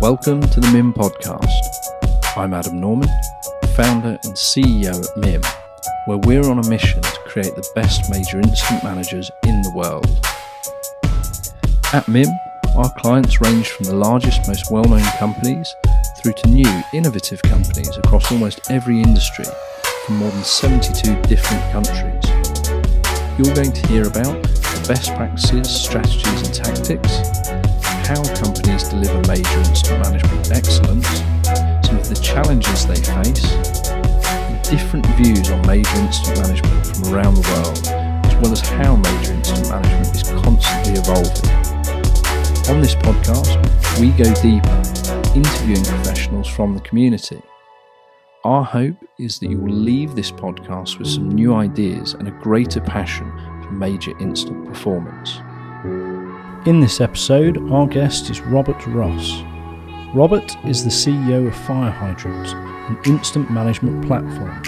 Welcome to the MIM Podcast. I'm Adam Norman, founder and CEO at MIM, where we're on a mission to create the best major incident managers in the world. At MIM, our clients range from the largest, most well-known companies through to new, innovative companies across almost every industry from more than 72 different countries. You're going to hear about the best practices, strategies and tactics, how companies deliver major incident management excellence, some of the challenges they face, and different views on major incident management from around the world, as well as how major incident management is constantly evolving. On this podcast, we go deeper, interviewing professionals from the community. Our hope is that you will leave this podcast with some new ideas and a greater passion for major incident performance. In this episode, our guest is Robert Ross. Robert is the CEO of FireHydrant, an instant management platform.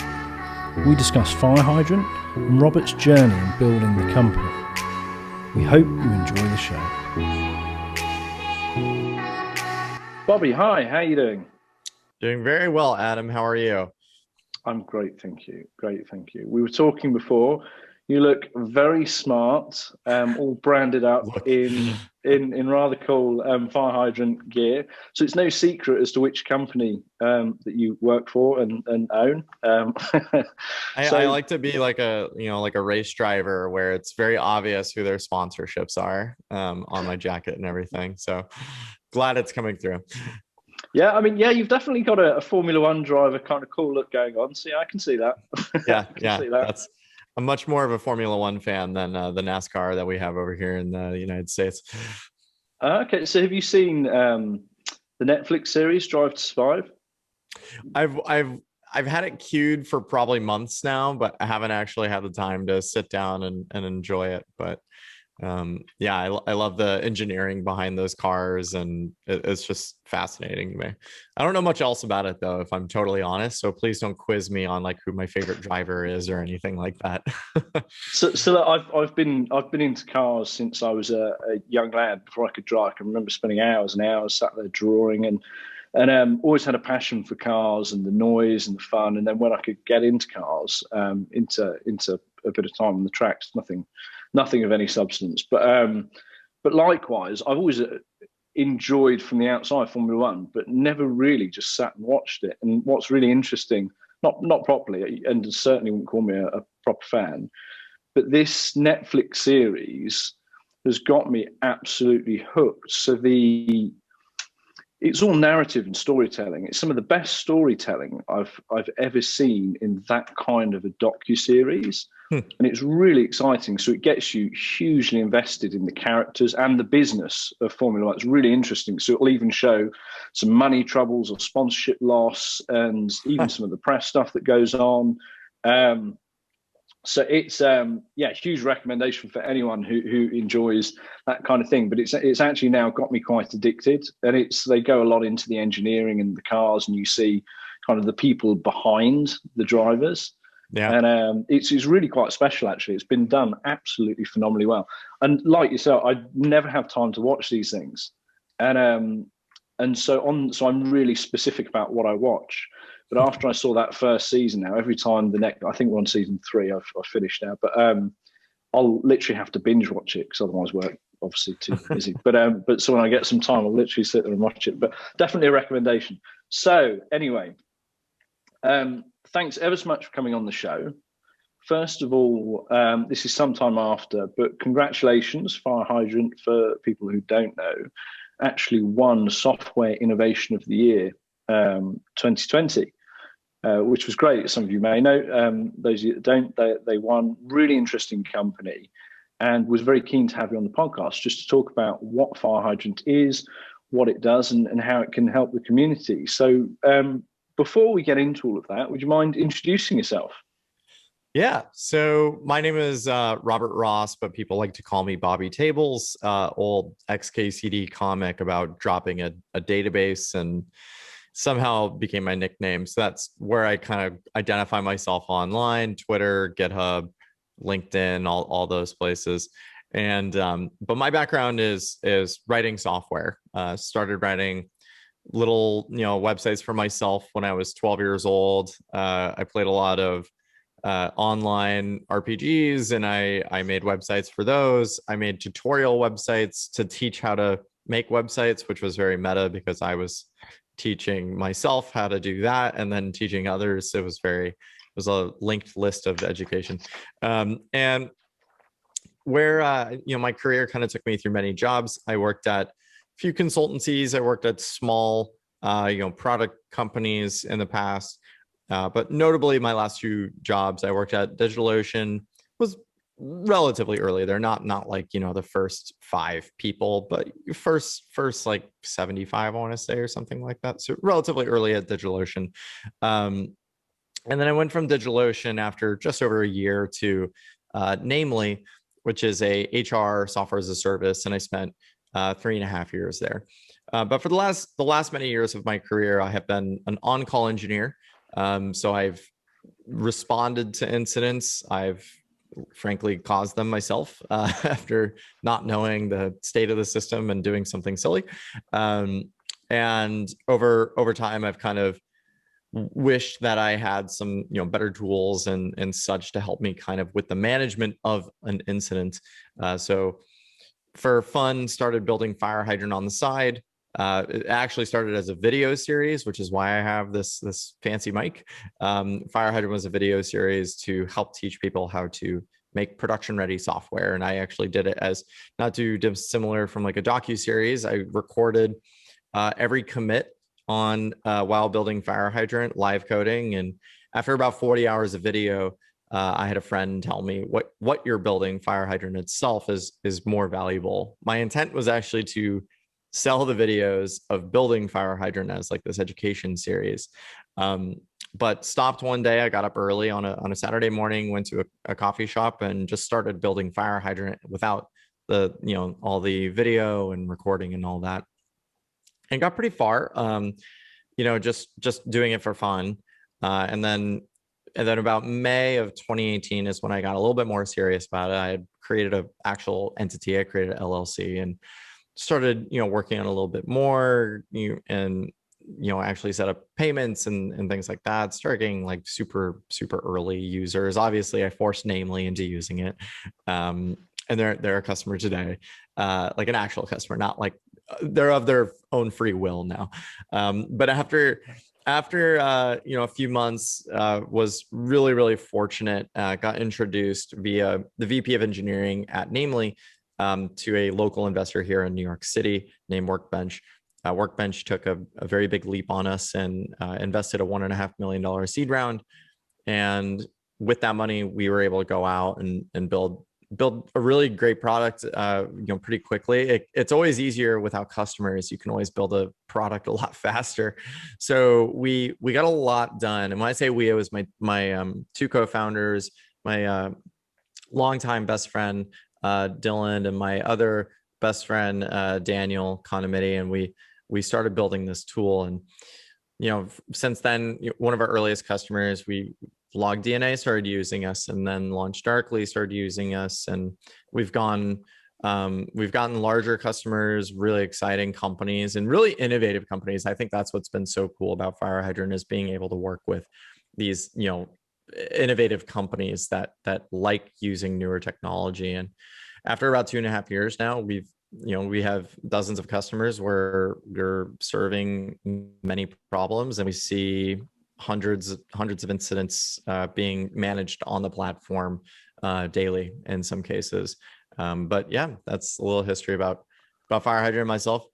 We discuss FireHydrant and Robert's journey in building the company. We hope you enjoy the show. Bobby, hi, how are you doing? Doing very well, Adam. How are you? I'm great, thank you. Great, thank you. We were talking before. You look very smart, all branded up in rather cool FireHydrant gear. So it's no secret as to which company that you work for and own. I like to be like a race driver where it's very obvious who their sponsorships are on my jacket and everything. So glad it's coming through. Yeah, I mean, you've definitely got a Formula One driver kind of cool look going on. So yeah, I can see that. I'm much more of a Formula One fan than the NASCAR that we have over here in the United States. Okay, so have you seen the Netflix series Drive to Survive? I've had it queued for probably months now, but I haven't actually had the time to sit down and enjoy it. But I love the engineering behind those cars, and it's just fascinating to me. I don't know much else about it though, if I'm totally honest, so please don't quiz me on like who my favorite driver is or anything like that. so I've been into cars since I was a young lad. Before I could drive, I can remember spending hours and hours sat there drawing and always had a passion for cars and the noise and the fun. And then when I could get into cars, into a bit of time on the tracks, nothing of any substance. But likewise, I've always enjoyed from the outside Formula One, but never really just sat and watched it. And what's really interesting, not properly, and certainly wouldn't call me a proper fan, but this Netflix series has got me absolutely hooked. So it's all narrative and storytelling. It's some of the best storytelling I've ever seen in that kind of a docu-series. And it's really exciting. So it gets you hugely invested in the characters and the business of Formula One. It's really interesting. So it'll even show some money troubles or sponsorship loss and even some of the press stuff that goes on. So it's huge recommendation for anyone who enjoys that kind of thing. But it's actually now got me quite addicted, and they go a lot into the engineering and the cars, and you see kind of the people behind the drivers. Yeah, and it's really quite special actually. It's been done absolutely phenomenally well. And like yourself, I never have time to watch these things, and so I'm really specific about what I watch. But after I saw that first season, now every time I think we're on season 3. I've finished now, but I'll literally have to binge watch it because otherwise we're obviously too busy. But so when I get some time, I'll literally sit there and watch it. But definitely a recommendation. So anyway, thanks ever so much for coming on the show. First of all, this is sometime after, but congratulations, FireHydrant, for people who don't know, actually won Software Innovation of the Year 2020. Which was great. Some of you may know. Those of you that don't, they won. Really interesting company, and was very keen to have you on the podcast just to talk about what FireHydrant is, what it does, and how it can help the community. So before we get into all of that, would you mind introducing yourself? Yeah. So my name is Robert Ross, but people like to call me Bobby Tables. Old XKCD comic about dropping a database and somehow became my nickname. So that's where I kind of identify myself online: Twitter, GitHub, LinkedIn, all those places. And but my background is writing software. Started writing little, websites for myself when I was 12 years old. I played a lot of online RPGs, and I made websites for those. I made tutorial websites to teach how to make websites, which was very meta because I was teaching myself how to do that and then teaching others. It was a linked list of education. And where, my career kind of took me through many jobs. I worked at a few consultancies. I worked at small, product companies in the past. But notably, my last two jobs, I worked at DigitalOcean, was relatively early. They're not like, the first 5 people, but first like 75, I want to say, or something like that. So relatively early at DigitalOcean. And then I went from DigitalOcean after just over a year to Namely, which is a HR software as a service. And I spent 3.5 years there. But for the last many years of my career, I have been an on-call engineer. So I've responded to incidents. I've frankly caused them myself after not knowing the state of the system and doing something silly. And over time, I've kind of wished that I had some, better tools and such to help me kind of with the management of an incident. So for fun, started building FireHydrant on the side. It actually started as a video series, which is why I have this fancy mic. FireHydrant was a video series to help teach people how to make production-ready software. And I actually did it as, not too dissimilar from like a docu-series. I recorded every commit on while building FireHydrant, live coding. And after about 40 hours of video, I had a friend tell me what you're building, FireHydrant itself, is more valuable. My intent was actually to sell the videos of building FireHydrant as like this education series. But stopped one day. I got up early on a Saturday morning, went to a coffee shop and just started building FireHydrant without the, all the video and recording and all that. And got pretty far, just doing it for fun. And then about May of 2018 is when I got a little bit more serious about it. I had created an actual entity. I created an LLC and started, working on a little bit more, and, actually set up payments and things like that. Started getting like super, super early users. Obviously, I forced Namely into using it. And they're a customer today, like an actual customer, not like they're of their own free will now. But after a few months, was really, really fortunate, got introduced via the VP of engineering at Namely to a local investor here in New York City named Workbench. Workbench took a very big leap on us and invested a $1.5 million seed round. And with that money, we were able to go out and build a really great product, pretty quickly. It's always easier without customers. You can always build a product a lot faster. So we got a lot done. And when I say we, it was my 2 co-founders, my longtime best friend, Dylan, and my other best friend, Daniel Condomiti. And we started building this tool. And, since then, one of our earliest customers, LogDNA started using us, and then LaunchDarkly started using us. And we've gotten larger customers, really exciting companies, and really innovative companies. I think that's what's been so cool about FireHydrant, is being able to work with these, innovative companies that like using newer technology. And after about 2.5 years now, we have dozens of customers where we're serving many problems, and we see hundreds of incidents being managed on the platform daily in some cases. But yeah, that's a little history about FireHydrant and myself.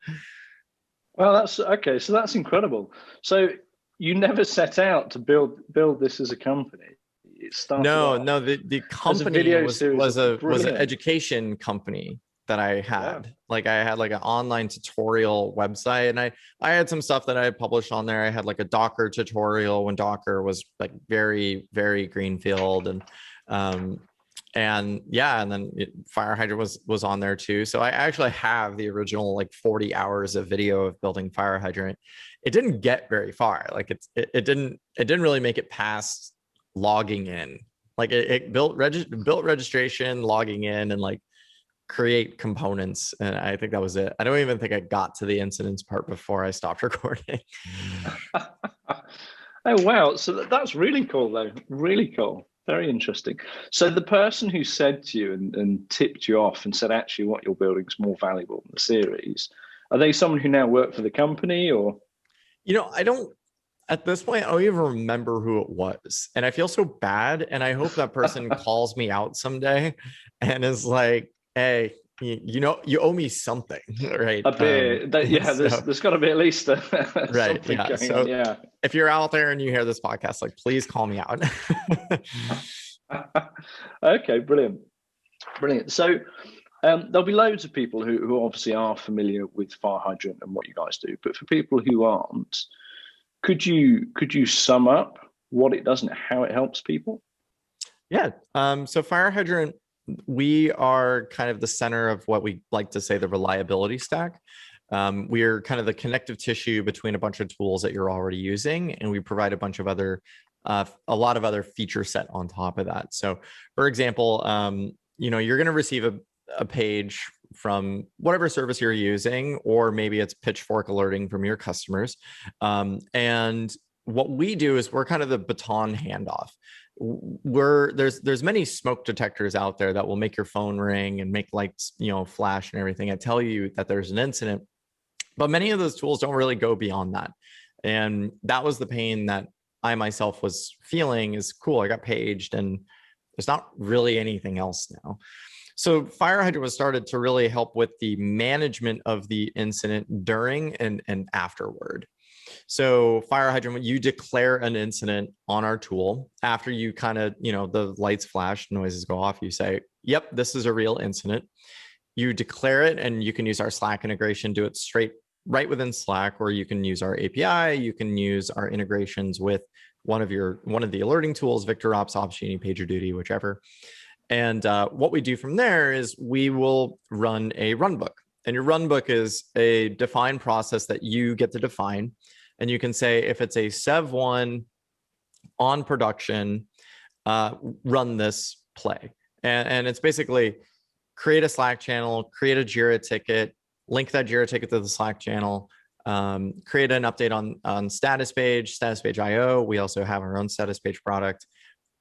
Well, that's okay. So that's incredible. So you never set out to build this as a company. It started no. The company was an education company that I had. Yeah. Like I had like an online tutorial website, and I had some stuff that I had published on there. I had like a Docker tutorial when Docker was like very, very greenfield, and then FireHydrant was on there too. So I actually have the original like 40 hours of video of building FireHydrant. It didn't get very far. Like it didn't really make it past logging in. Like it built registration, logging in, and like create components. And I think that was it. I don't even think I got to the incidents part before I stopped recording. Oh, wow. So that's really cool, though. Really cool. Very interesting. So the person who said to you and tipped you off and said, actually, what you're building is more valuable than the series, are they someone who now work for the company or? I don't, at this point, I don't even remember who it was. And I feel so bad. And I hope that person calls me out someday and is like, hey, you owe me something, right? A bit. There's got to be at least right. Yeah. So on, yeah. If you're out there and you hear this podcast, like, please call me out. Okay, brilliant. So there'll be loads of people who obviously are familiar with FireHydrant and what you guys do, but for people who aren't, could you sum up what it does and how it helps people? Yeah. So FireHydrant, we are kind of the center of what we like to say the reliability stack. We're kind of the connective tissue between a bunch of tools that you're already using, and we provide a bunch of other, a lot of other feature set on top of that. So, for example, you're going to receive a page from whatever service you're using, or maybe it's Pitchfork alerting from your customers. And what we do is we're kind of the baton handoff. There's many smoke detectors out there that will make your phone ring and make lights, flash and everything, and tell you that there's an incident. But many of those tools don't really go beyond that. And that was the pain that I myself was feeling is, cool, I got paged and there's not really anything else now. So FireHydrant was started to really help with the management of the incident during and afterward. So FireHydrant, when you declare an incident on our tool, after you kind of, the lights flash, noises go off, you say, yep, this is a real incident. You declare it, and you can use our Slack integration, do it right within Slack, or you can use our API. You can use our integrations with one of the alerting tools, VictorOps, Opsgenie, PagerDuty, whichever. And what we do from there is we will run a runbook. And your runbook is a defined process that you get to define. And you can say, if it's a Sev1 on production, run this play. And it's basically create a Slack channel, create a Jira ticket, link that Jira ticket to the Slack channel, create an update on status page IO. We also have our own status page product,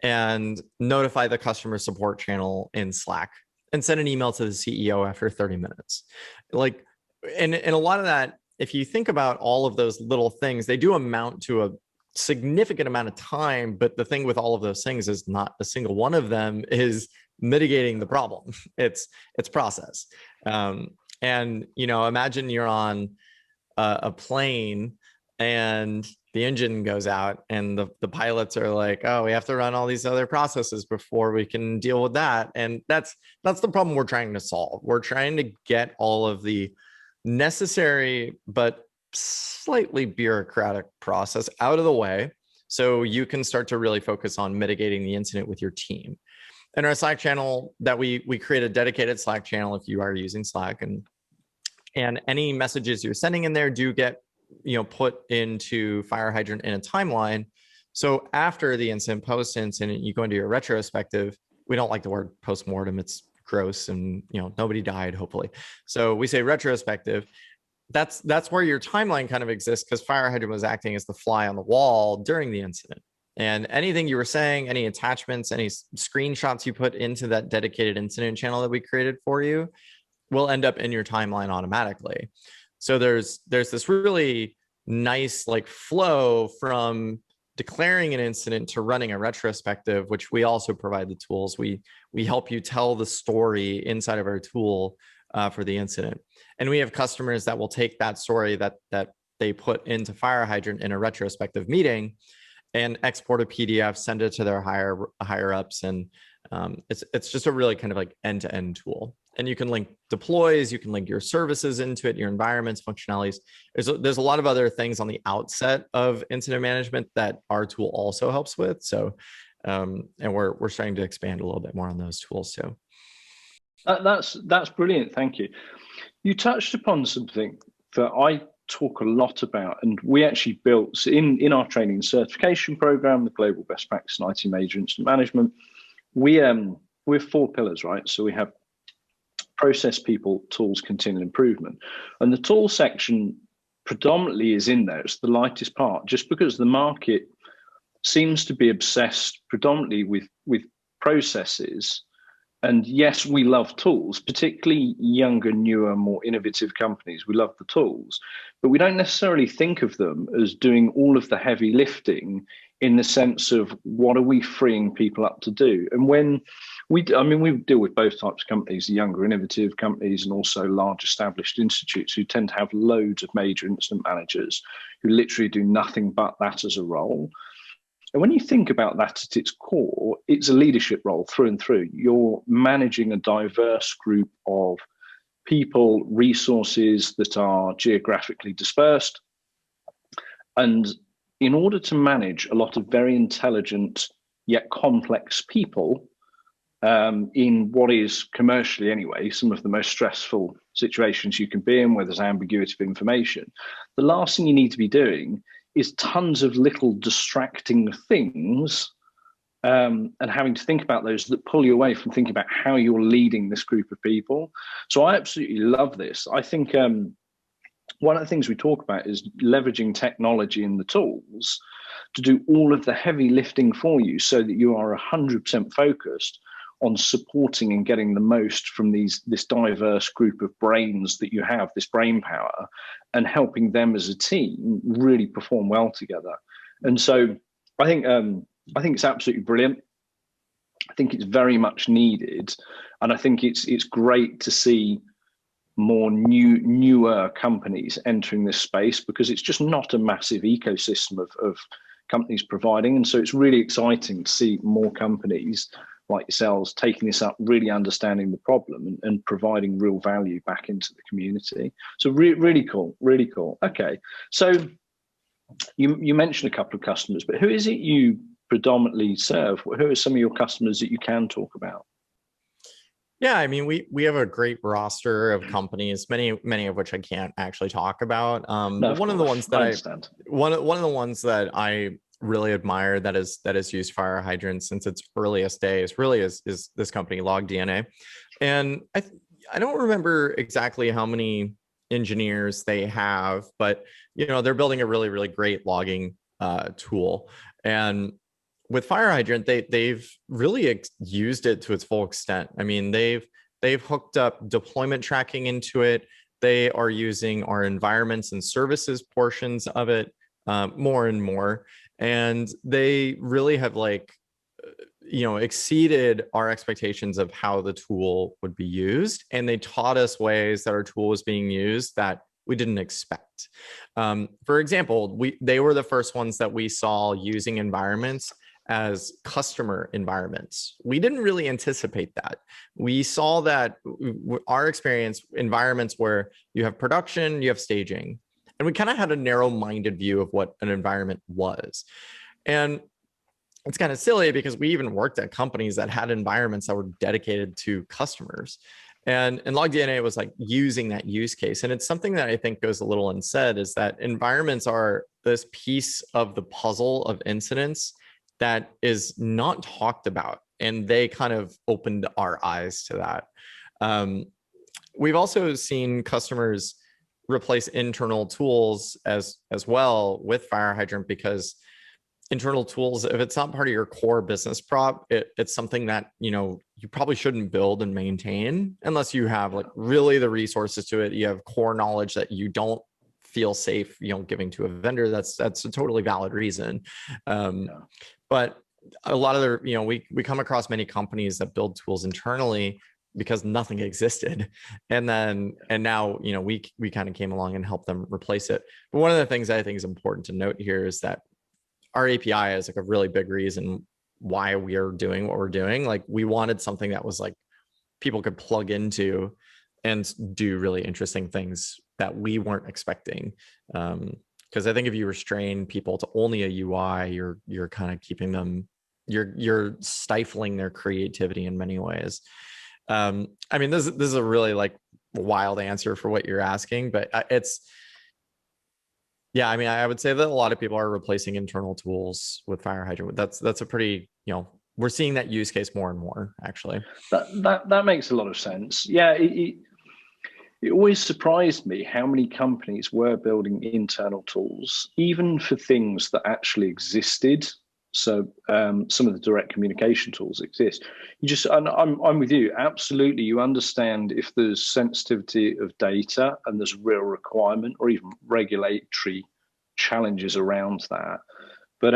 and notify the customer support channel in Slack and send an email to the CEO after 30 minutes. And a lot of that, if you think about all of those little things, they do amount to a significant amount of time. But the thing with all of those things is not a single one of them is mitigating the problem. It's process. And, imagine you're on a plane and the engine goes out, and the pilots are like, oh, we have to run all these other processes before we can deal with that. And that's the problem we're trying to solve. We're trying to get all of the necessary but slightly bureaucratic process out of the way, so you can start to really focus on mitigating the incident with your team. And our Slack channel, that we create a dedicated Slack channel if you are using Slack, and any messages you're sending in there do get put into FireHydrant in a timeline. So after the incident, post-incident, you go into your retrospective. We don't like the word post-mortem. It's gross, and nobody died, hopefully. So we say retrospective. That's where your timeline kind of exists, because FireHydrant was acting as the fly on the wall during the incident. And anything you were saying, any attachments, any screenshots you put into that dedicated incident channel that we created for you will end up in your timeline automatically. So there's this really nice flow from declaring an incident to running a retrospective, which we also provide the tools. We help you tell the story inside of our tool for the incident. And we have customers that will take that story that they put into FireHydrant in a retrospective meeting and export a PDF, send it to their higher ups. And it's just a really kind of end-to-end tool. And you can link deploys, you can link your services into it, your environments, functionalities. There's a lot of other things on the outset of incident management that our tool also helps with. So, and we're starting to expand a little bit more on those tools too. That's brilliant. Thank you. You touched upon something that I talk a lot about, and we actually built in our training and certification program, the Global Best Practice in IT Major Incident Management. We're 4 pillars, right? So we have process people, tools, continual improvement. And the tool section predominantly is in there. It's the lightest part, just because the market seems to be obsessed predominantly with processes. And yes, we love tools, particularly younger, newer, more innovative companies. We love the tools, but we don't necessarily think of them as doing all of the heavy lifting, in the sense of what are we freeing people up to do. And when we deal with both types of companies, the younger, innovative companies, and also large established institutes who tend to have loads of major incident managers who literally do nothing but that as a role. And when you think about that at its core, it's a leadership role through and through. You're managing a diverse group of people, resources that are geographically dispersed. And in order to manage a lot of very intelligent yet complex people, in what is commercially anyway, some of the most stressful situations you can be in, where there's ambiguity of information, the last thing you need to be doing is tons of little distracting things, and having to think about those that pull you away from thinking about how you're leading this group of people. So I absolutely love this. I think one of the things we talk about is leveraging technology and the tools to do all of the heavy lifting for you, so that you are 100% focused on supporting and getting the most from this diverse group of brains that you have, this brain power, and helping them as a team really perform well together. And so I think it's absolutely brilliant. I think it's very much needed, and I think it's great to see more newer companies entering this space, because it's just not a massive ecosystem of companies providing. And so it's really exciting to see more companies like yourselves taking this up, really understanding the problem, and providing real value back into the community. So really cool, really cool. Okay, so you mentioned a couple of customers, but who is it you predominantly serve? Who are some of your customers that you can talk about? Yeah, I mean, we have a great roster of companies, many of which I can't actually talk about. No, one of the ones that I understand. One of the ones that I really admire that has used FireHydrant since its earliest days really is this company LogDNA. And I don't remember exactly how many engineers they have, but they're building a really, really great logging tool. And with FireHydrant, they've really used it to its full extent. I mean, they've hooked up deployment tracking into it. They are using our environments and services portions of it more and more. And they really have exceeded our expectations of how the tool would be used. And they taught us ways that our tool was being used that we didn't expect. For example, they were the first ones that we saw using environments as customer environments. We didn't really anticipate that. We saw that our experience environments where you have production, you have staging, and we kind of had a narrow-minded view of what an environment was. And it's kind of silly because we even worked at companies that had environments that were dedicated to customers. And LogDNA was using that use case. And it's something that I think goes a little unsaid, is that environments are this piece of the puzzle of incidents that is not talked about. And they kind of opened our eyes to that. We've also seen customers replace internal tools as well with FireHydrant, because internal tools, if it's not part of your core business prop, it's something that you probably shouldn't build and maintain unless you have really the resources to it. You have core knowledge that you don't feel safe giving to a vendor. That's a totally valid reason. But a lot of we come across many companies that build tools internally because nothing existed. And now, we kind of came along and helped them replace it. But one of the things I think is important to note here is that our API is a really big reason why we are doing what we're doing. We wanted something that was people could plug into and do really interesting things that we weren't expecting. Because I think if you restrain people to only a UI, you're kind of keeping them, you're stifling their creativity in many ways. I mean, this is a really wild answer for what you're asking, but yeah, I mean, I would say that a lot of people are replacing internal tools with FireHydrant. That's a pretty, we're seeing that use case more and more, actually. That makes a lot of sense. Yeah, it always surprised me how many companies were building internal tools, even for things that actually existed. So some of the direct communication tools exist. I'm with you. Absolutely, you understand if there's sensitivity of data and there's real requirement or even regulatory challenges around that. But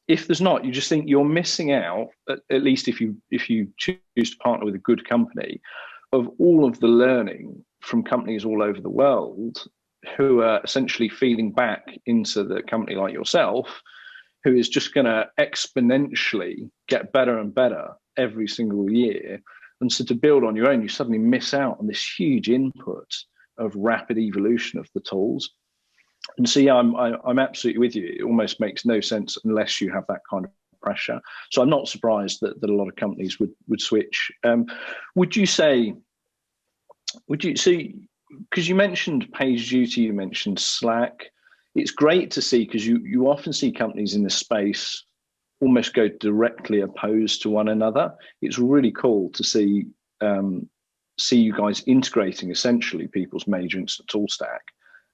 if there's not, you just think you're missing out. At least if you choose to partner with a good company, of all of the learning from companies all over the world who are essentially feeding back into the company like yourself, who is just going to exponentially get better and better every single year. And so to build on your own, you suddenly miss out on this huge input of rapid evolution of the tools. And so, yeah, I'm absolutely with you. It almost makes no sense unless you have that kind of pressure. So I'm not surprised that a lot of companies would switch. Would you see, because you mentioned PagerDuty, you mentioned Slack, it's great to see, because you often see companies in this space almost go directly opposed to one another. It's really cool to see you guys integrating essentially people's major instant tool stack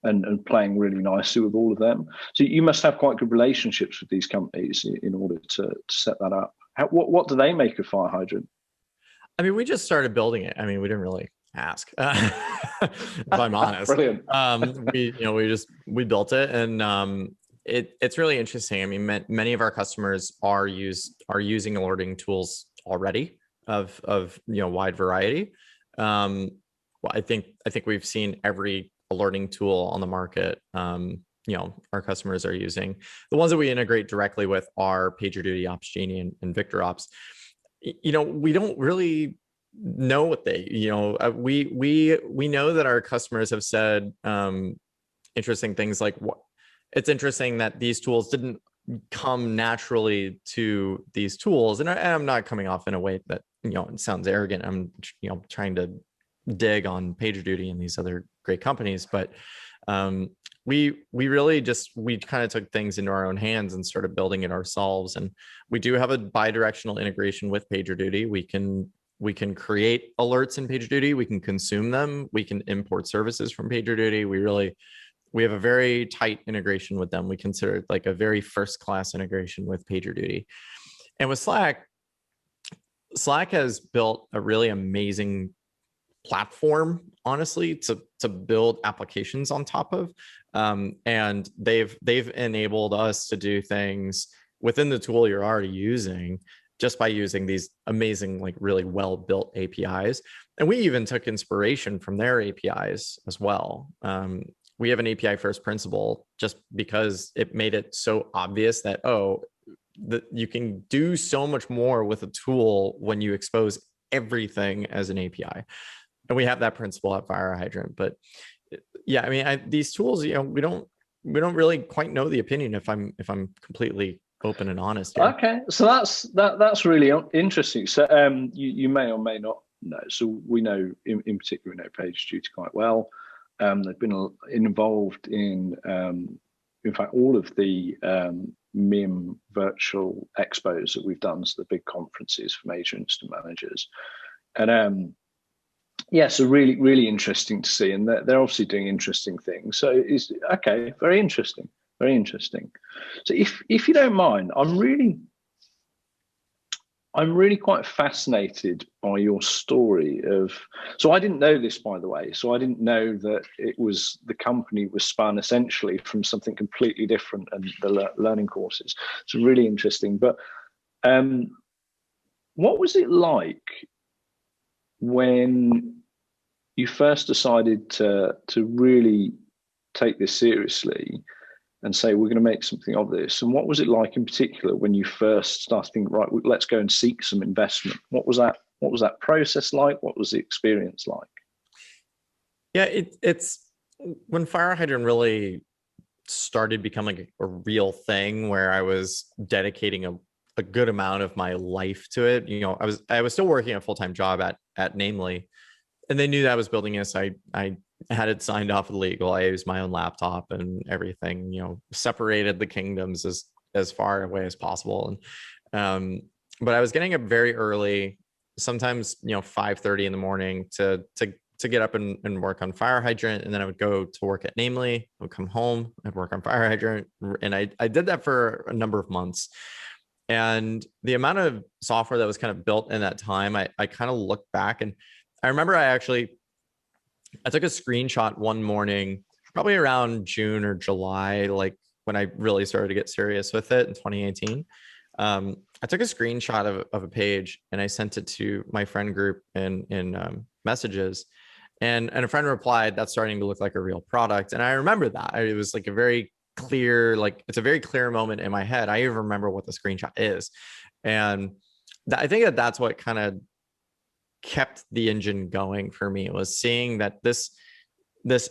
and playing really nicely with all of them. So you must have quite good relationships with these companies in order to set that up. What do they make of FireHydrant? I mean, we just started building it. I mean, we didn't really ask, if I'm honest. Brilliant. We built it, and it's really interesting. I mean, many of our customers are using alerting tools already of wide variety. Well, I think we've seen every alerting tool on the market. Our customers are using. The ones that we integrate directly with are PagerDuty, OpsGenie, and VictorOps. We don't really know what they, we know that our customers have said interesting things like, it's interesting that these tools didn't come naturally to these tools. And I'm not coming off in a way that, it sounds arrogant. I'm, trying to dig on PagerDuty and these other great companies, but we kind of took things into our own hands and started building it ourselves. And we do have a bi-directional integration with PagerDuty. We can create alerts in PagerDuty. We can consume them. We can import services from PagerDuty. We have a very tight integration with them. We consider it like a very first-class integration with PagerDuty. And with Slack has built a really amazing platform, honestly, to build applications on top of. And they've enabled us to do things within the tool you're already using, just by using these amazing, like really well-built APIs. And we even took inspiration from their APIs as well. We have an API first principle just because it made it so obvious that, you can do so much more with a tool when you expose everything as an API. And we have that principle at FireHydrant. But yeah, I mean, these tools, we don't really quite know the opinion, if I'm completely open and honest here. Okay, so that's really interesting. So you may or may not know. So we know, in particular, we know PagerDuty quite well. They've been involved in fact, all of the MIM virtual expos that we've done, so the big conferences for major incident managers. And so really, really interesting to see. And they're obviously doing interesting things. So it's okay, very interesting. Very interesting. So if you don't mind, I'm really quite fascinated by your story of, so I didn't know this, by the way. So I didn't know that the company was spun essentially from something completely different, and the learning courses. It's really interesting. But what was it like when you first decided to really take this seriously and say, we're going to make something of this? And what was it like in particular when you first started thinking, right, let's go and seek some investment? What was that process like? What was the experience like? Yeah, it's when FireHydrant really started becoming a real thing, where I was dedicating a good amount of my life to it. I was still working a full-time job at Namely, and they knew that I was building this. I had it signed off legal. I used my own laptop and everything, separated the kingdoms as far away as possible. And but I was getting up very early, sometimes 5:30 in the morning to get up and work on FireHydrant, and then I would go to work at Namely. I would come home, I'd work on FireHydrant, and I did that for a number of months. And the amount of software that was kind of built in that time, I kind of look back, and I remember I took a screenshot one morning, probably around June or July, like when I really started to get serious with it in 2018. I took a screenshot of a page and I sent it to my friend group in messages, and a friend replied, "That's starting to look like a real product." And I remember that it was like a very clear, like it's a very clear moment in my head. I even remember what the screenshot is, and I think that's what kind of kept the engine going for me, was seeing that this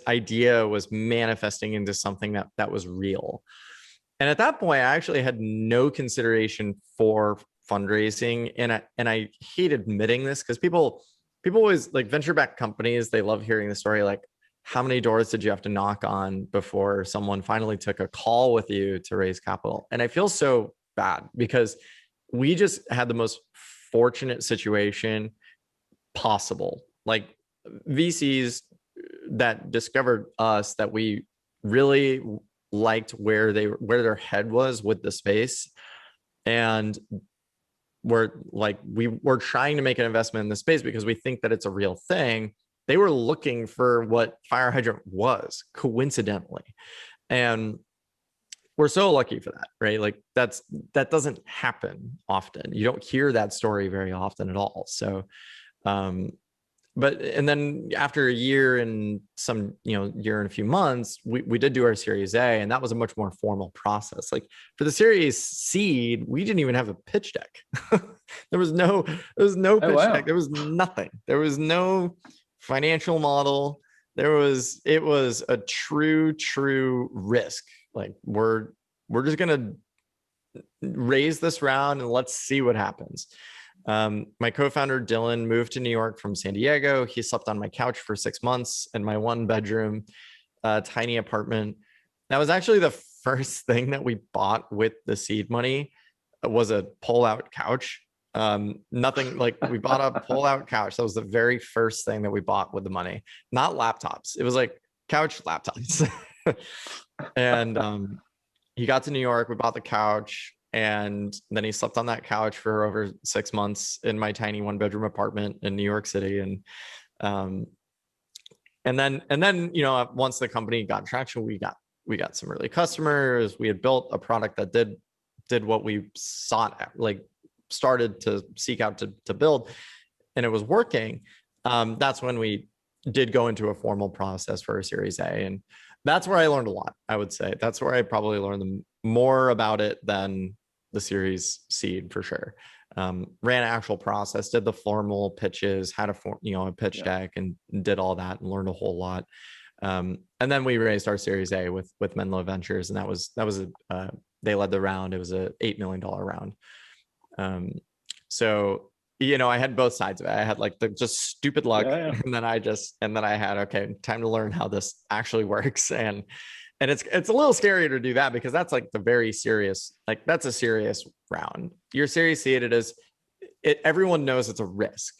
idea was manifesting into something that was real. And at that point, I actually had no consideration for fundraising, and I hate admitting this because people always, like, venture-backed companies, they love hearing the story, like, how many doors did you have to knock on before someone finally took a call with you to raise capital? And I feel so bad because we just had the most fortunate situation possible. Like, VCs that discovered us, that we really liked where their head was with the space, and we're trying to make an investment in the space because we think that it's a real thing. They were looking for what FireHydrant was, coincidentally, and we're so lucky for that, right? Like, that doesn't happen often. You don't hear that story very often at all. So and then after a year and year and a few months, we did do our Series A, and that was a much more formal process. Like, for the Series Seed, we didn't even have a pitch deck. There was no pitch deck. There was nothing. There was no financial model. It was a true risk. Like, we're just gonna raise this round and let's see what happens. My co-founder Dylan moved to New York from San Diego. He slept on my couch for 6 months in my 1-bedroom tiny apartment. That was actually the first thing that we bought with the seed money, was a pull-out couch. Nothing, like, we bought a pull-out couch. That was the very first thing that we bought with the money. Not laptops. It was like couch laptops. And he got to New York. We bought the couch. And then he slept on that couch for over 6 months in my tiny 1-bedroom apartment in New York City. And then once the company got traction, we got some early customers. We had built a product that did what we started to seek out to build, and it was working. That's when we did go into a formal process for a Series A, and that's where I learned a lot. I would say that's where I probably learned more about it than the Series Seed, for sure. Ran an actual process, did the formal pitches, had a pitch deck, and did all that, and learned a whole lot. And then we raised our Series A with Menlo Ventures, and that was they led the round. It was a $8 million round. So I had both sides of it. I had like the just stupid luck, and then I had, okay, time to learn how this actually works. And it's a little scary to do that, because that's like the very serious, like, that's a serious round. Your Series C, everyone knows it's a risk.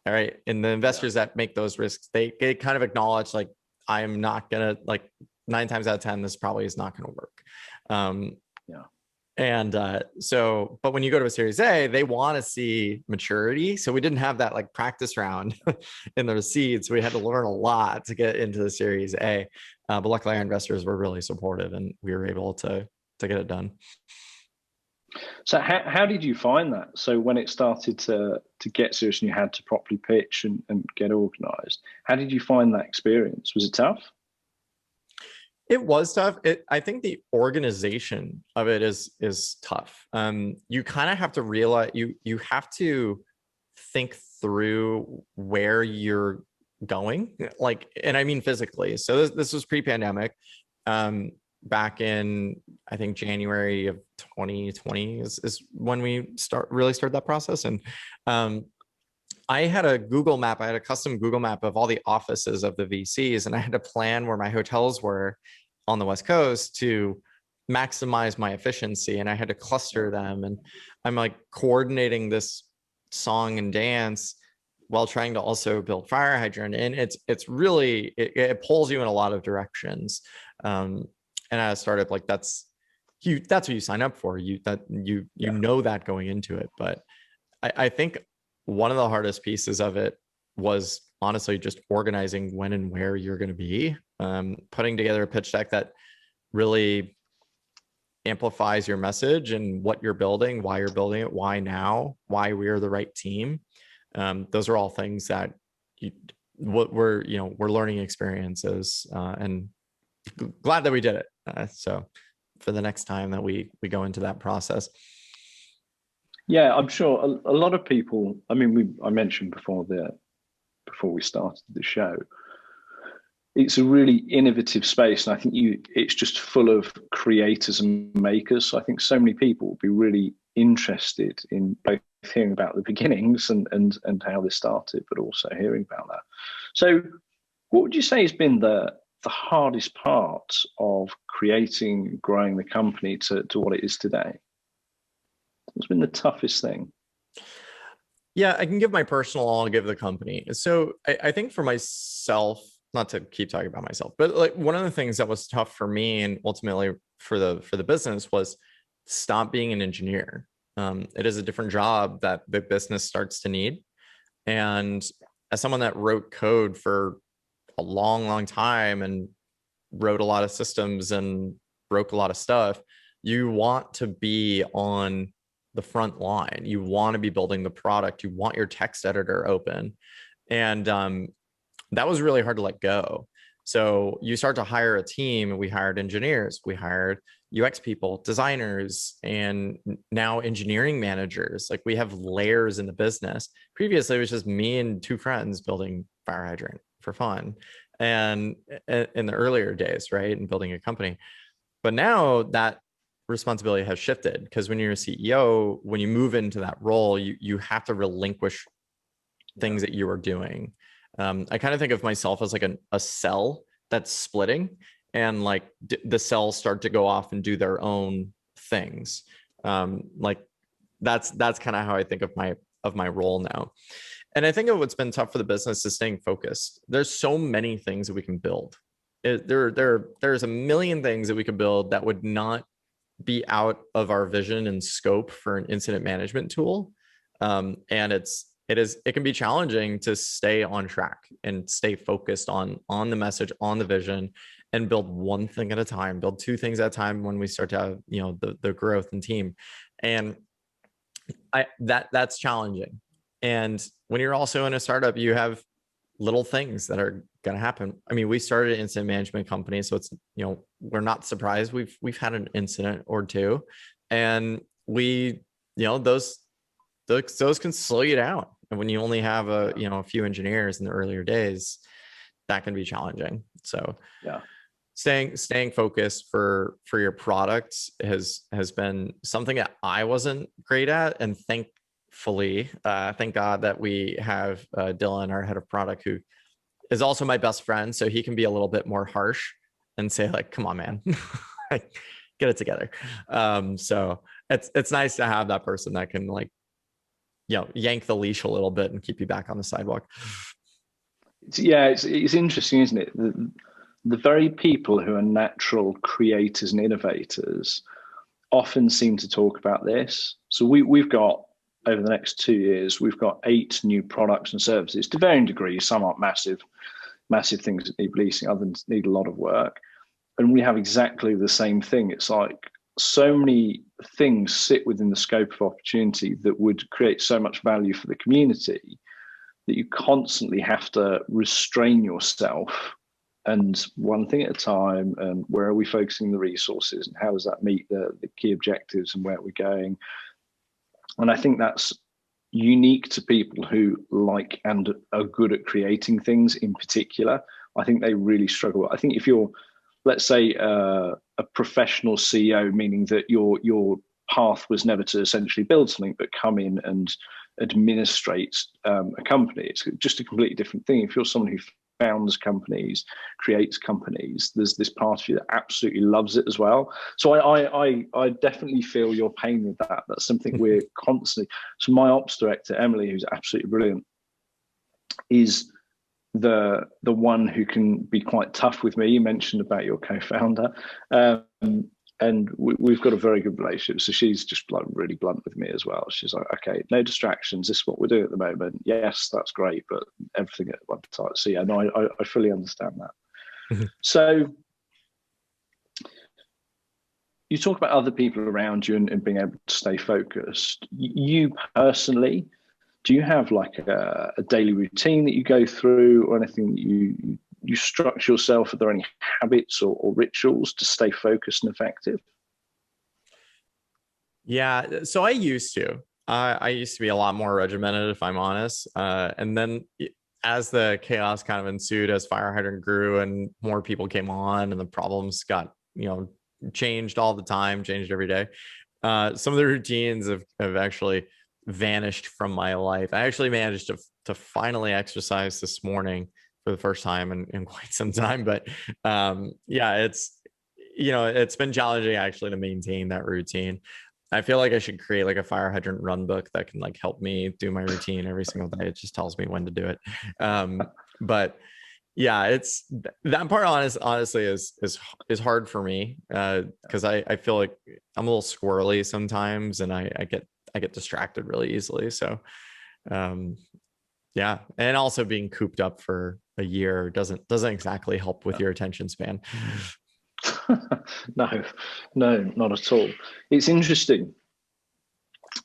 All right. And the investors that make those risks, they kind of acknowledge, like, I'm not gonna, like, 9 times out of 10, this probably is not going to work. But when you go to a Series A, they want to see maturity. So we didn't have that, like, practice round in the seeds. We had to learn a lot to get into the Series A. But luckily our investors were really supportive, and we were able to get it done. So how did you find that? So when it started to get serious and you had to properly pitch and get organized, how did you find that experience? Was it tough? It was tough. I think the organization of it is tough. You kind of have to realize you have to think through where you're going, like, and I mean physically. So this was pre-pandemic. Back in, I think, January of 2020 is when we really started that process. And I had a Google map. I had a custom Google map of all the offices of the VCs, and I had a plan where my hotels were on the West Coast to maximize my efficiency, and I had to cluster them, and I'm like coordinating this song and dance while trying to also build FireHydrant. And it's really, it pulls you in a lot of directions. And I started like, that's what you sign up for. You know that going into it. But I think one of the hardest pieces of it was honestly just organizing when and where you're going to be, putting together a pitch deck that really amplifies your message and what you're building, why you're building it, why now, why we're the right team. Those are all things that we're learning experiences, and glad that we did it. So for the next time that we go into that process. Yeah, I'm sure a lot of people, I mean, I mentioned before we started the show, it's a really innovative space, and I think it's just full of creators and makers. So I think so many people would be really interested in both hearing about the beginnings and how this started, but also hearing about that. So what would you say has been the hardest part of creating, growing the company to what it is today? What's been the toughest thing? Yeah, I can give my personal, I'll give the company. So I think for myself, not to keep talking about myself, but like one of the things that was tough for me and ultimately for the business was stop being an engineer. It is a different job that the business starts to need. And as someone that wrote code for a long time and wrote a lot of systems and broke a lot of stuff, you want to be on the front line. You want to be building the product. You want your text editor open. And that was really hard to let go. So you start to hire a team, and we hired engineers, we hired UX people, designers, and now engineering managers. Like we have layers in the business. Previously, it was just me and two friends building FireHydrant for fun. And in the earlier days, right, and building a company. But now that responsibility has shifted, because when you're a CEO, when you move into that role, you have to relinquish things that you are doing. I kind of think of myself as like a cell that's splitting, and like the cells start to go off and do their own things. Like that's kind of how I think of my role now. And I think of what's been tough for the business is staying focused. There's so many things that we can build. There's a million things that we could build that would not be out of our vision and scope for an incident management tool. And it can be challenging to stay on track and stay focused on the message, on the vision, and build one thing at a time, build two things at a time when we start to have, the growth and team. And that's challenging. And when you're also in a startup, you have little things that are going to happen. I mean, we started an incident management company, so it's, we're not surprised. We've had an incident or two, and those can slow you down. And when you only have a few engineers in the earlier days, that can be challenging. So yeah, staying focused for your products has been something that I wasn't great at. And thankfully, thank God that we have Dylan, our head of product, who is also my best friend. So he can be a little bit more harsh and say like, come on, man, get it together. So it's nice to have that person that can like, yank the leash a little bit and keep you back on the sidewalk. It's interesting, isn't it? The very people who are natural creators and innovators often seem to talk about this. So we've got, over the next 2 years, we've got 8 new products and services to varying degrees. Some aren't massive things that need releasing, others need a lot of work. And we have exactly the same thing. It's like so many things sit within the scope of opportunity that would create so much value for the community that you constantly have to restrain yourself and one thing at a time, and where are we focusing the resources and how does that meet the key objectives and where we're going. And I think that's unique to people who like and are good at creating things in particular. I think they really struggle. I think if you're, let's say, a professional CEO, meaning that your path was never to essentially build something, but come in and administrate a company, it's just a completely different thing. If you're someone who founds companies, creates companies, there's this part of you that absolutely loves it as well. So I definitely feel your pain with that. That's something we're constantly. So my ops director, Emily, who's absolutely brilliant, is the one who can be quite tough with me. You mentioned about your co-founder. And we've got a very good relationship. So she's just like really blunt with me as well. She's like, okay, no distractions. This is what we're doing at the moment. Yes, that's great, but everything at one time. So yeah, no, I fully understand that. So you talk about other people around you and being able to stay focused. You personally, do you have like a daily routine that you go through, or anything that you structure yourself? Are there any habits or rituals to stay focused and effective? Yeah, so I used to. I used to be a lot more regimented, if I'm honest. And then as the chaos kind of ensued, as FireHydrant grew and more people came on and the problems got, changed all the time, changed every day. Some of the routines have actually vanished from my life. I actually managed to finally exercise this morning for the first time in quite some time. But yeah, it's been challenging actually to maintain that routine. I feel like I should create like a FireHydrant run book that can like help me do my routine every single day. It just tells me when to do it. But yeah, it's that part honestly is hard for me because I feel like I'm a little squirrely sometimes, and I get distracted really easily. So yeah, and also being cooped up for a year doesn't exactly help with your attention span. No, not at all. It's interesting.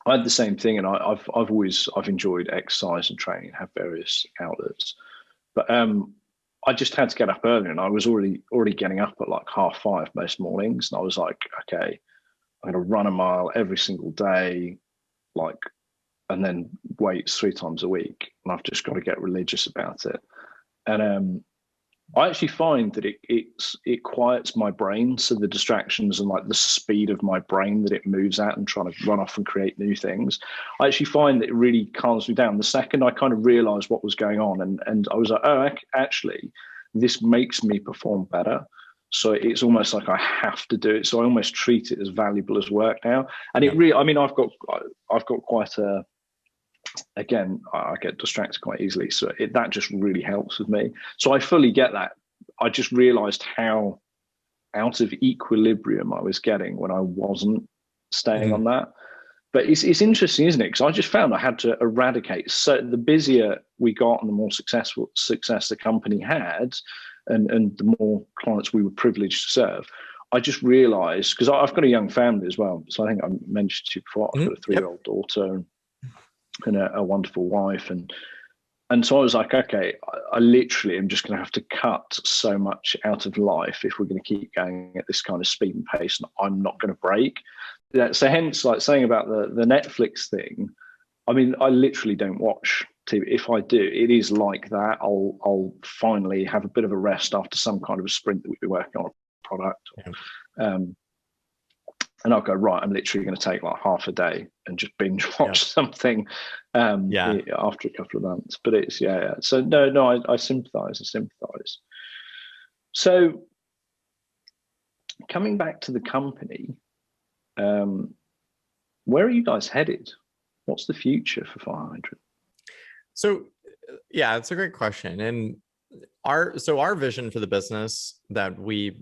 I had the same thing, and I've always enjoyed exercise and training, have various outlets, but I just had to get up early, and I was already getting up at like 5:30 most mornings, and I was like, okay, I'm going to run a mile every single day, like, and then weights 3 times a week, and I've just got to get religious about it. And I actually find that it quiets my brain, so the distractions and like the speed of my brain that it moves at and trying to run off and create new things, I actually find that it really calms me down. The second I kind of realized what was going on, and I was like, oh, actually, this makes me perform better. So it's almost like I have to do it. So I almost treat it as valuable as work now. And it really, I mean, I've got quite a, again, I get distracted quite easily. So that just really helps with me. So I fully get that. I just realized how out of equilibrium I was getting when I wasn't staying on that. But it's interesting, isn't it? Because I just found I had to eradicate. So the busier we got and the more success the company had, and the more clients we were privileged to serve, I just realized, because I've got a young family as well. So I think I mentioned to you before, I've got a 3-year-old daughter and a wonderful wife. And so I was like, okay, I literally am just going to have to cut so much out of life if we're going to keep going at this kind of speed and pace, and I'm not going to break. So hence, like saying about the Netflix thing, I mean, I literally don't watch TV. If I do, it is like that. I'll finally have a bit of a rest after some kind of a sprint that we've been working on a product. And I'll go, right, I'm literally going to take like half a day and just binge watch something after a couple of months. But it's, So no, I sympathize. So coming back to the company, where are you guys headed? What's the future for FireHydrant? So yeah, it's a great question. And our vision for the business that we,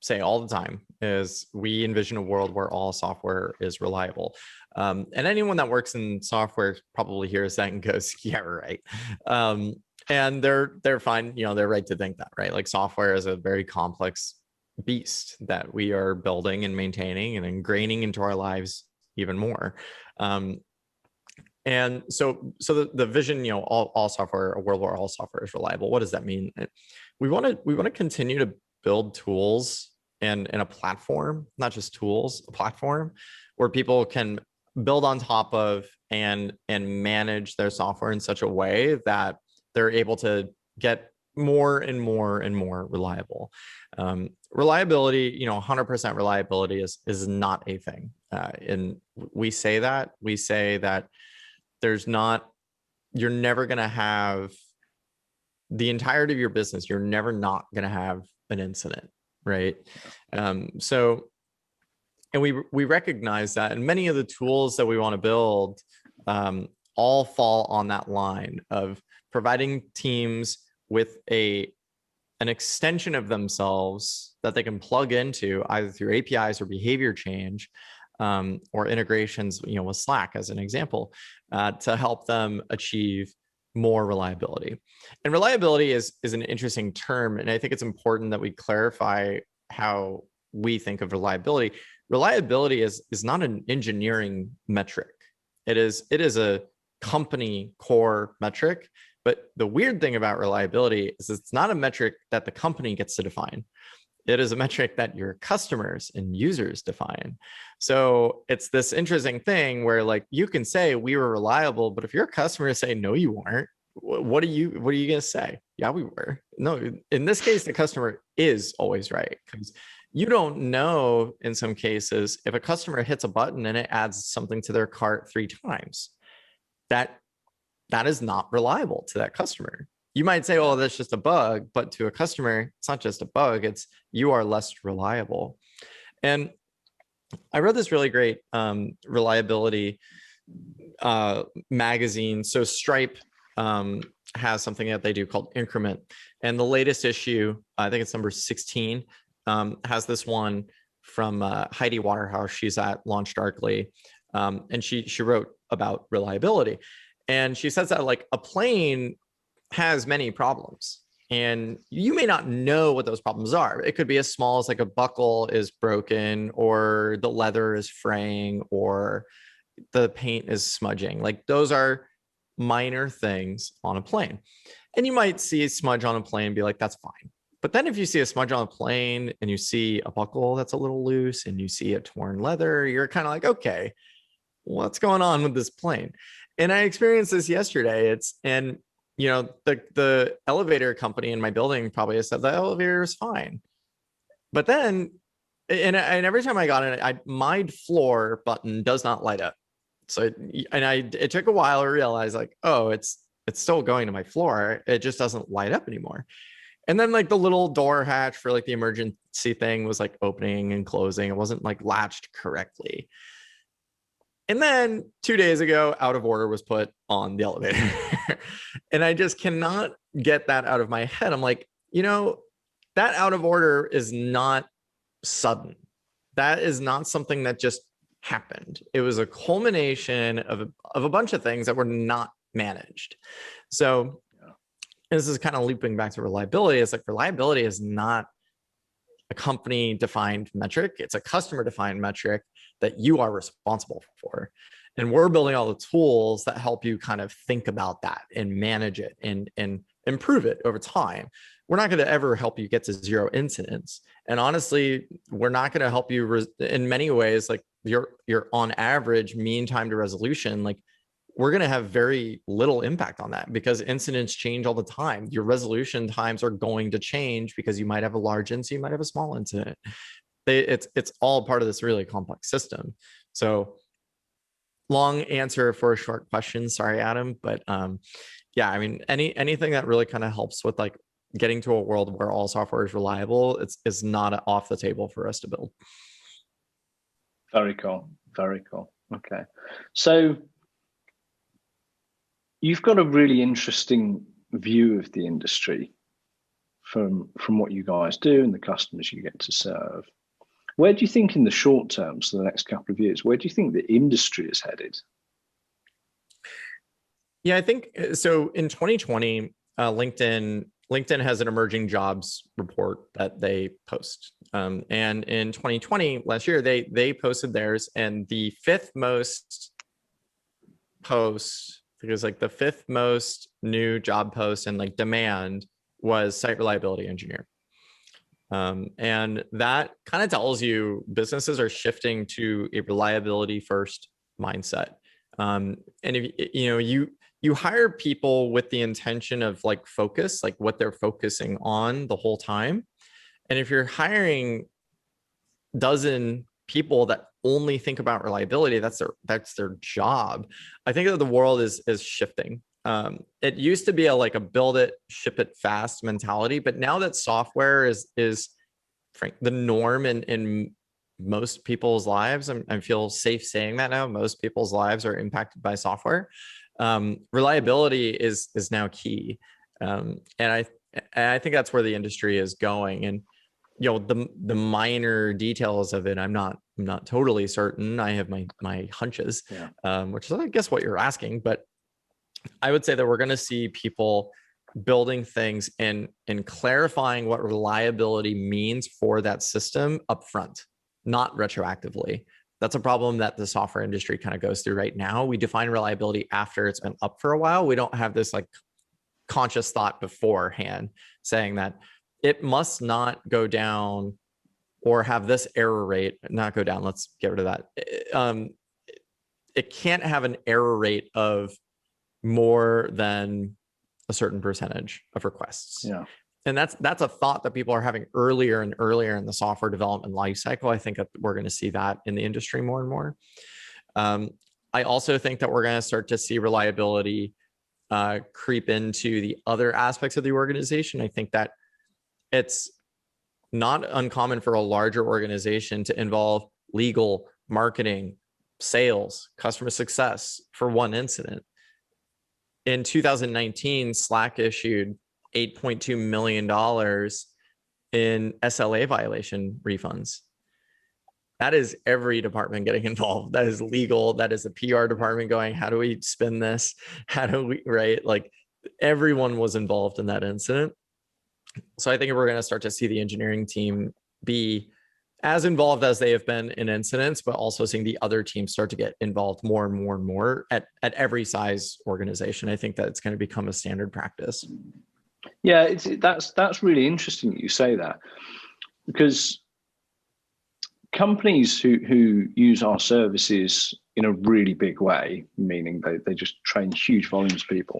say all the time is we envision a world where all software is reliable. And anyone that works in software probably hears that and goes, yeah, right. And they're fine. They're right to think that, right? Like software is a very complex beast that we are building and maintaining and ingraining into our lives even more. And so the vision, all software, a world where all software is reliable. What does that mean? We want to continue to build tools and a platform, not just tools, a platform where people can build on top of and manage their software in such a way that they're able to get more and more and more reliable. Reliability, 100% reliability is not a thing. And we say that you're never going to have the entirety of your business, you're never not going to have an incident, right? So, and we recognize that, and many of the tools that we want to build all fall on that line of providing teams with an extension of themselves that they can plug into either through APIs or behavior change, or integrations, with Slack as an example, to help them achieve more reliability. And reliability is an interesting term, and I think it's important that we clarify how we think of reliability. Reliability is not an engineering metric. It is a company core metric. But the weird thing about reliability is it's not a metric that the company gets to define. It is a metric that your customers and users define. So it's this interesting thing where, like, you can say we were reliable, but if your customers say no, you weren't, what are you going to say? Yeah, we were. No, in this case, the customer is always right, because you don't know in some cases if a customer hits a button and it adds something to their cart 3 times. That is not reliable to that customer. You might say, oh, that's just a bug, but to a customer, it's not just a bug, it's you are less reliable. And I read this really great reliability magazine. So Stripe has something that they do called Increment. And the latest issue, I think it's number 16, has this one from Heidi Waterhouse. She's at LaunchDarkly. And she wrote about reliability. And she says that, like, a plane has many problems, and you may not know what those problems are. It could be as small as like a buckle is broken, or the leather is fraying, or the paint is smudging. Like, those are minor things on a plane. And you might see a smudge on a plane and be like, that's fine. But then if you see a smudge on a plane and you see a buckle that's a little loose and you see a torn leather, you're kind of like, okay, what's going on with this plane? And I experienced this yesterday. The elevator company in my building probably has said the elevator is fine. But then, and every time I got in it, my floor button does not light up. So, it took a while to realize, like, oh, it's still going to my floor. It just doesn't light up anymore. And then, like, the little door hatch for, like, the emergency thing was, like, opening and closing. It wasn't, like, latched correctly. And then 2 days ago, out of order was put on the elevator. And I just cannot get that out of my head. I'm like, that out of order is not sudden. That is not something that just happened. It was a culmination of a bunch of things that were not managed. So this is kind of looping back to reliability. It's like, reliability is not a company defined metric. It's a customer defined metric that you are responsible for. And we're building all the tools that help you kind of think about that and manage it and improve it over time. We're not going to ever help you get to 0 incidents. And honestly, we're not going to help you in many ways. Like, your on average mean time to resolution, like, we're going to have very little impact on that, because incidents change all the time. Your resolution times are going to change because you might have a large incident, you might have a small incident. It's all part of this really complex system. So, long answer for a short question. Sorry, Adam. But yeah, I mean, anything that really kind of helps with, like, getting to a world where all software is reliable, it's not off the table for us to build. Very cool. Very cool. Okay. So you've got a really interesting view of the industry from what you guys do and the customers you get to serve. Where do you think, in the short term, so the next couple of years, where do you think the industry is headed? Yeah, I think so. In 2020, LinkedIn has an emerging jobs report that they post. And in 2020, last year, they posted theirs, and the 5th most posts, I think it was like the 5th most new job post and, like, demand was site reliability engineer. And that kind of tells you businesses are shifting to a reliability first mindset. And if you hire people with the intention of, like, focus, like what they're focusing on the whole time. And if you're hiring dozen people that only think about reliability, that's their job. I think that the world is shifting. it used to be like a build it, ship it fast mentality, but now that software is the norm in most people's lives, I feel safe saying that now, most people's lives are impacted by software. Reliability is now key. And I think that's where the industry is going. And, the minor details of it, I'm not totally certain. I have my hunches, which is, I guess, what you're asking. But I would say that we're going to see people building things and clarifying what reliability means for that system upfront, not retroactively. That's a problem that the software industry kind of goes through right now. We define reliability after it's been up for a while. We don't have this like conscious thought beforehand saying that it must not go down or have this error rate, not go down. Let's get rid of that. It can't have an error rate of more than a certain percentage of requests. Yeah. And that's a thought that people are having earlier and earlier in the software development lifecycle. I think that we're going to see that in the industry more and more. I also think that we're going to start to see reliability creep into the other aspects of the organization. I think that it's not uncommon for a larger organization to involve legal, marketing, sales, customer success for one incident. In 2019, Slack issued $8.2 million in SLA violation refunds. That is every department getting involved. That is legal. That is the PR department going, how do we spin this? How do we, right? Like everyone was involved in that incident. So I think we're going to start to see the engineering team be as involved as they have been in incidents, but also seeing the other teams start to get involved more and more and more at every size organization. I think that it's going to become a standard practice. Yeah, that's really interesting that you say that, because companies who use our services in a really big way, meaning they just train huge volumes of people,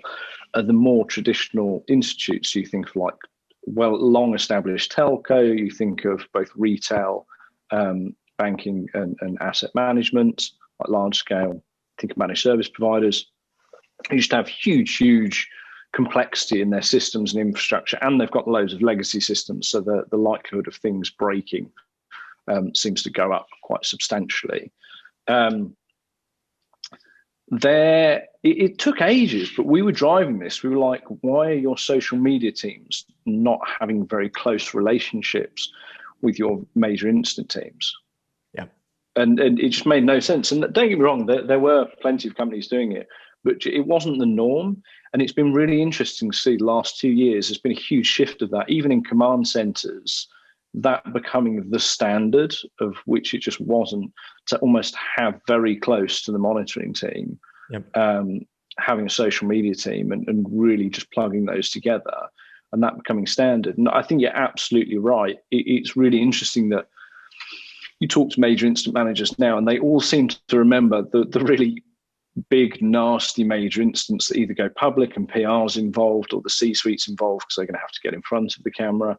are the more traditional institutes. You think of like, long established telco, you think of both retail, banking and asset management, like large scale, think of managed service providers. They used to have huge complexity in their systems and infrastructure, and they've got loads of legacy systems. So the likelihood of things breaking seems to go up quite substantially. It took ages, but we were driving this. We were like, why are your social media teams not having very close relationships with your major incident teams? Yeah. And it just made no sense. And don't get me wrong, there were plenty of companies doing it, but it wasn't the norm. And it's been really interesting to see the last 2 years, there's been a huge shift of that, even in command centers, that becoming the standard, of which it just wasn't, to almost have very close to the monitoring team, having a social media team and really just plugging those together and that becoming standard. And I think you're absolutely right. It's really interesting that you talk to major incident managers now and they all seem to remember the really big, nasty major incidents that either go public and PR's involved or the C-suite's involved because they're going to have to get in front of the camera.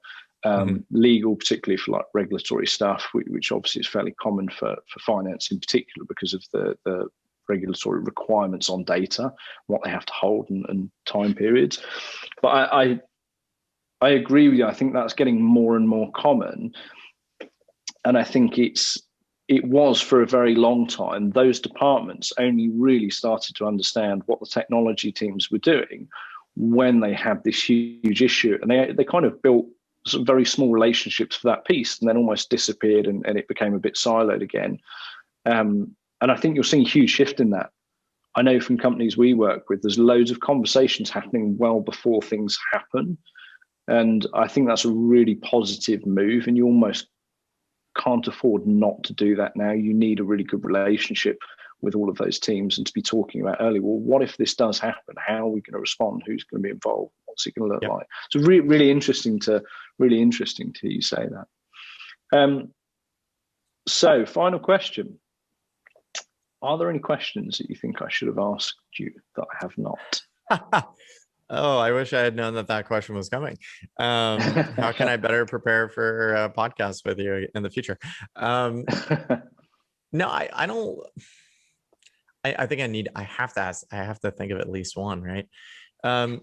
Legal, particularly for like regulatory stuff, which obviously is fairly common for finance in particular because of the regulatory requirements on data, what they have to hold and time periods. But I agree with you. I think that's getting more and more common. And I think it was for a very long time, those departments only really started to understand what the technology teams were doing when they had this huge issue. And they kind of built some very small relationships for that piece and then almost disappeared and it became a bit siloed again. And I think you're seeing a huge shift in that. I know from companies we work with, there's loads of conversations happening well before things happen. And I think that's a really positive move, and you almost can't afford not to do that now. You need a really good relationship with all of those teams and to be talking about early, well, what if this does happen? How are we going to respond? Who's going to be involved? What's it going to look like? So really interesting to you say that. So final question. Are there any questions that you think I should have asked you that I have not? Oh, I wish I had known that question was coming. How can I better prepare for a podcast with you in the future? No, I I think I have to ask, I have to think of at least one, right? No,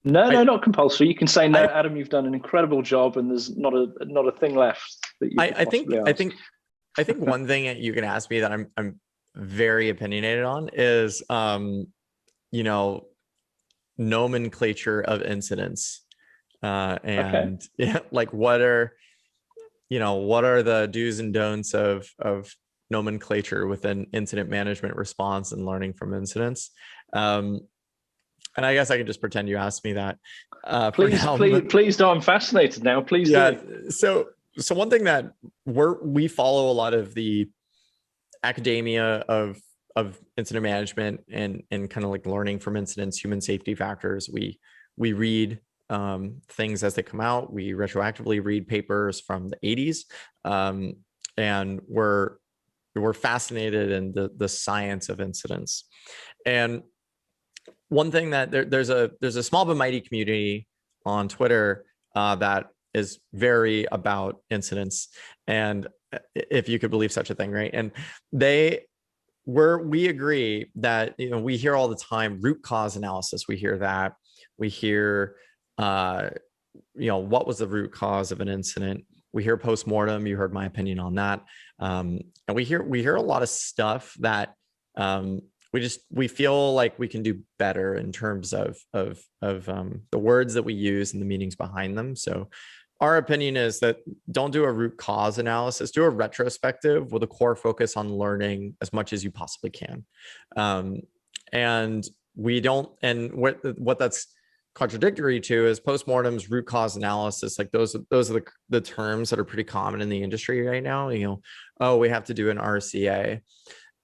not compulsory. You can say no, Adam. You've done an incredible job, and there's not a thing left that you could possibly ask. I think one thing that you can ask me that I'm very opinionated on is, you know, nomenclature of incidents, and yeah, like what are the do's and don'ts of nomenclature within incident management response and learning from incidents. And I guess I can just pretend you asked me that. Please do. I'm fascinated now. Please do. So one thing that we follow a lot of the academia of incident management and kind of like learning from incidents, human safety factors. We read things as they come out. We retroactively read papers from the 80s, and we're fascinated in the science of incidents. And one thing that there's a small but mighty community on Twitter that is very about incidents, and if you could believe such a thing, right? And we agree that, you know, we hear all the time root cause analysis. We hear that. We hear, you know, what was the root cause of an incident? We hear postmortem. You heard my opinion on that, and we hear a lot of stuff that we feel like we can do better in terms of the words that we use and the meanings behind them. So our opinion is that don't do a root cause analysis, do a retrospective with a core focus on learning as much as you possibly can. And what that's contradictory to is postmortems, root cause analysis. Like those are the terms that are pretty common in the industry right now. You know, oh, we have to do an RCA.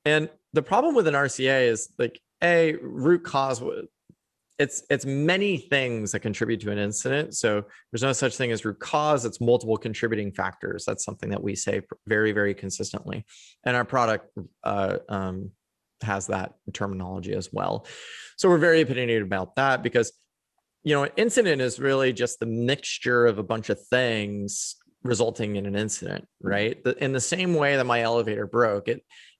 And the problem with an RCA is like root cause. It's many things that contribute to an incident. So there's no such thing as root cause. It's multiple contributing factors. That's something that we say very, very consistently. And our product has that terminology as well. So we're very opinionated about that because, you know, an incident is really just the mixture of a bunch of things resulting in an incident, right? In the same way that my elevator broke,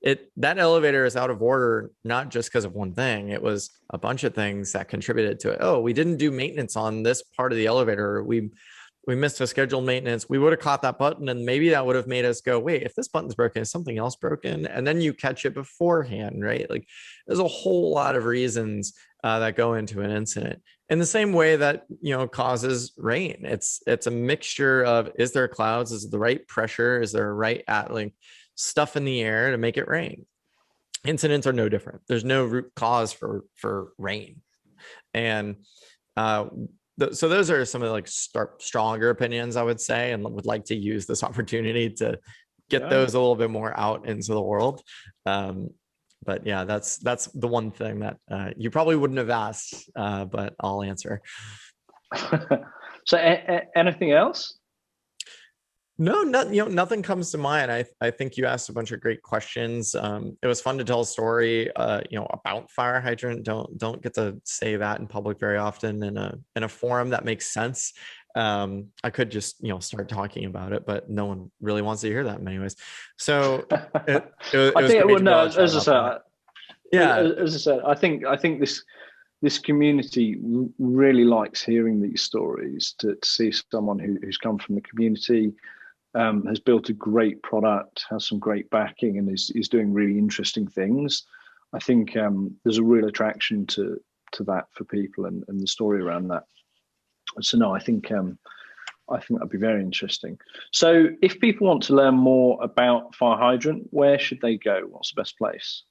that elevator is out of order, not just because of one thing. It was a bunch of things that contributed to it. Oh, we didn't do maintenance on this part of the elevator. We missed a scheduled maintenance. We would have caught that button, and maybe that would have made us go, wait, if this button's broken, is something else broken? And then you catch it beforehand, right? Like there's a whole lot of reasons that go into an incident. In the same way that, you know, causes rain. It's a mixture of, is there clouds? Is it the right pressure? Is there a right stuff in the air to make it rain? Incidents are no different. There's no root cause for rain. And so those are some of the like stronger opinions, I would say, and would like to use this opportunity to get those a little bit more out into the world. But yeah, that's the one thing that you probably wouldn't have asked, but I'll answer. So anything else? No, nothing comes to mind. I think you asked a bunch of great questions. It was fun to tell a story, about FireHydrant. Don't get to say that in public very often in a forum that makes sense. I could just, start talking about it, but no one really wants to hear that in many ways. So it was as I said, I think this community really likes hearing these stories. To see someone who's come from the community, has built a great product, has some great backing, and is doing really interesting things. I think there's a real attraction to that for people, and the story around that. So no, I think that'd be very interesting. So if people want to learn more about FireHydrant, where should they go? What's the best place?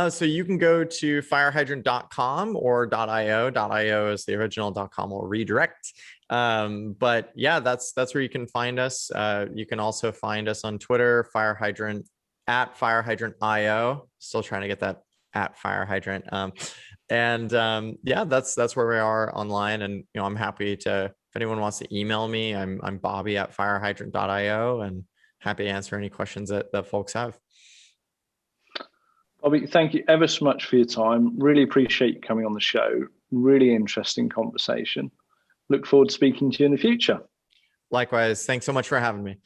So you can go to firehydrant.com or .io. .io is the original, .com will redirect. But yeah, that's where you can find us. You can also find us on Twitter, FireHydrant at FireHydrant.io. Still trying to get that at FireHydrant. Yeah, that's where we are online. And I'm happy to, if anyone wants to email me, I'm Bobby at firehydrant.io, and happy to answer any questions that folks have. Bobby, thank you ever so much for your time. Really appreciate you coming on the show. Really interesting conversation. Look forward to speaking to you in the future. Likewise. Thanks so much for having me.